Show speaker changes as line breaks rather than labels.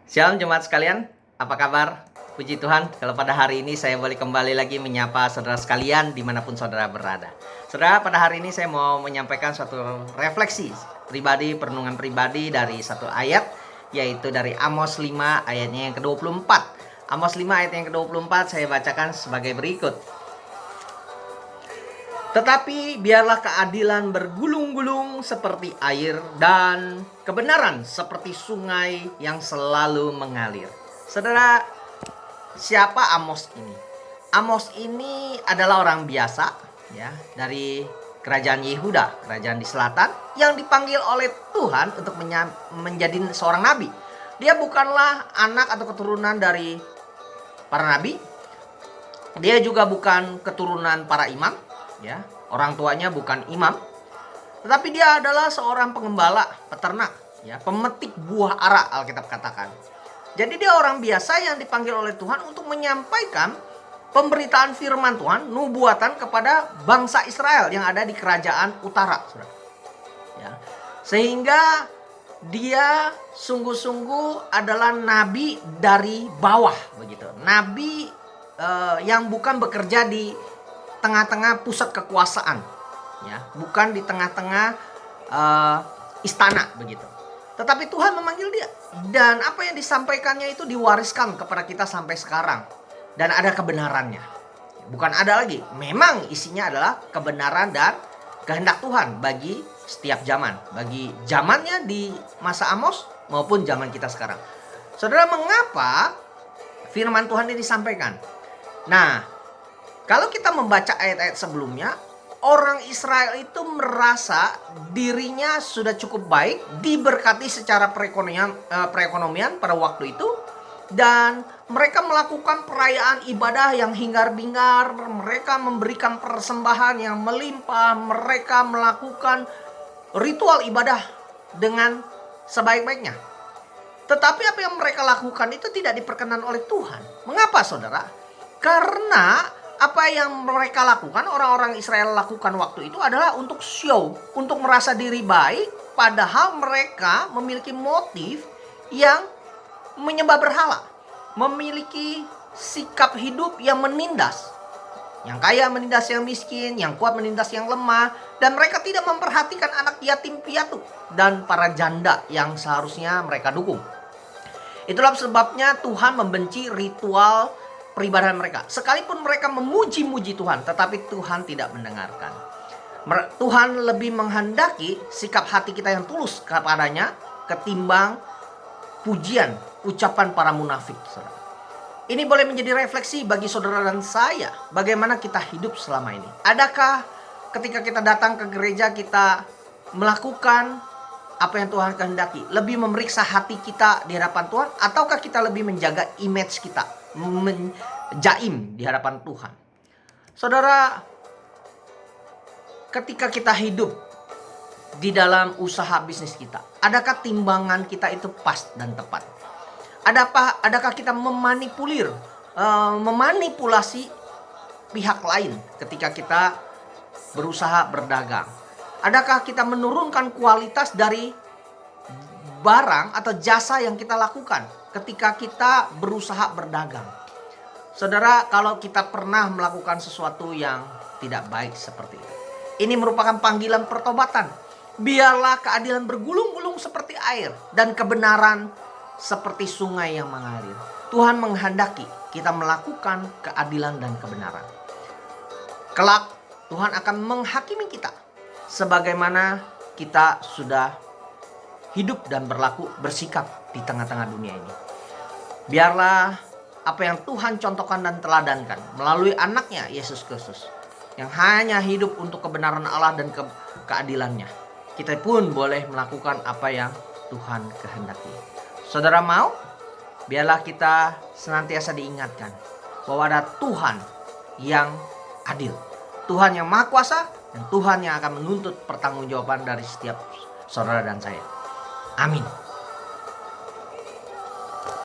Shalom jemaat sekalian, apa kabar? Puji Tuhan, kalau pada hari ini saya boleh kembali lagi menyapa saudara sekalian dimanapun saudara berada. Saudara, pada hari ini saya mau menyampaikan suatu refleksi pribadi, perenungan pribadi dari satu ayat, yaitu dari Amos 5 ayatnya yang ke-24. Amos 5 ayat yang ke-24 saya bacakan sebagai berikut. Tetapi biarlah keadilan bergulung-gulung seperti air dan kebenaran seperti sungai yang selalu mengalir. Saudara, siapa Amos ini? Amos ini adalah orang biasa ya, dari kerajaan Yehuda, kerajaan di selatan, yang dipanggil oleh Tuhan untuk menjadi seorang nabi. Dia bukanlah anak atau keturunan dari para nabi. Dia juga bukan keturunan para imam. Ya, orang tuanya bukan imam, tetapi dia adalah seorang pengembala, peternak, ya, pemetik buah ara, Alkitab katakan. Jadi dia orang biasa yang dipanggil oleh Tuhan untuk menyampaikan pemberitaan firman Tuhan, nubuatan kepada bangsa Israel yang ada di kerajaan utara, saudara. Ya, sehingga dia sungguh-sungguh adalah nabi dari bawah, begitu. Nabi yang bukan bekerja di tengah-tengah pusat kekuasaan, ya, bukan di tengah-tengah istana begitu. Tetapi Tuhan memanggil dia, dan apa yang disampaikannya itu diwariskan kepada kita sampai sekarang, dan ada kebenarannya. Bukan ada lagi, memang isinya adalah kebenaran dan kehendak Tuhan bagi setiap zaman, bagi zamannya di masa Amos maupun zaman kita sekarang. Saudara, mengapa firman Tuhan ini disampaikan? Nah, kalau kita membaca ayat-ayat sebelumnya, orang Israel itu merasa dirinya sudah cukup baik, diberkati secara perekonomian pada waktu itu, dan mereka melakukan perayaan ibadah yang hingar-bingar, mereka memberikan persembahan yang melimpah, mereka melakukan ritual ibadah dengan sebaik-baiknya. Tetapi apa yang mereka lakukan itu tidak diperkenan oleh Tuhan. Mengapa, saudara? Karena apa yang mereka lakukan, orang-orang Israel lakukan waktu itu adalah untuk show, untuk merasa diri baik, padahal mereka memiliki motif yang menyembah berhala, memiliki sikap hidup yang menindas. Yang kaya menindas yang miskin, yang kuat menindas yang lemah, dan mereka tidak memperhatikan anak yatim piatu dan para janda yang seharusnya mereka dukung. Itulah sebabnya Tuhan membenci ritual peribadahan mereka. Sekalipun mereka memuji-muji Tuhan, tetapi Tuhan tidak mendengarkan. Tuhan lebih menghendaki sikap hati kita yang tulus kepadanya ketimbang pujian, ucapan para munafik. Saudara. Ini boleh menjadi refleksi bagi saudara dan saya, bagaimana kita hidup selama ini. Adakah ketika kita datang ke gereja kita melakukan apa yang Tuhan kehendaki, lebih memeriksa hati kita di hadapan Tuhan, ataukah kita lebih menjaga image kita, menjaim di hadapan Tuhan? Saudara, ketika kita hidup di dalam usaha bisnis kita, adakah timbangan kita itu pas dan tepat? Adakah kita memanipulasi pihak lain ketika kita berusaha berdagang? Adakah kita menurunkan kualitas dari barang atau jasa yang kita lakukan ketika kita berusaha berdagang? Saudara, kalau kita pernah melakukan sesuatu yang tidak baik seperti itu, ini merupakan panggilan pertobatan. Biarlah keadilan bergulung-gulung seperti air dan kebenaran seperti sungai yang mengalir. Tuhan menghendaki kita melakukan keadilan dan kebenaran. Kelak Tuhan akan menghakimi kita sebagaimana kita sudah hidup dan bersikap di tengah-tengah dunia ini. Biarlah apa yang Tuhan contohkan dan teladankan melalui anaknya Yesus Kristus, yang hanya hidup untuk kebenaran Allah dan keadilannya, kita pun boleh melakukan apa yang Tuhan kehendaki. Saudara mau? Biarlah kita senantiasa diingatkan bahwa ada Tuhan yang adil, Tuhan yang maha kuasa, dan Tuhan yang akan menuntut pertanggungjawaban dari setiap saudara dan saya. Amin.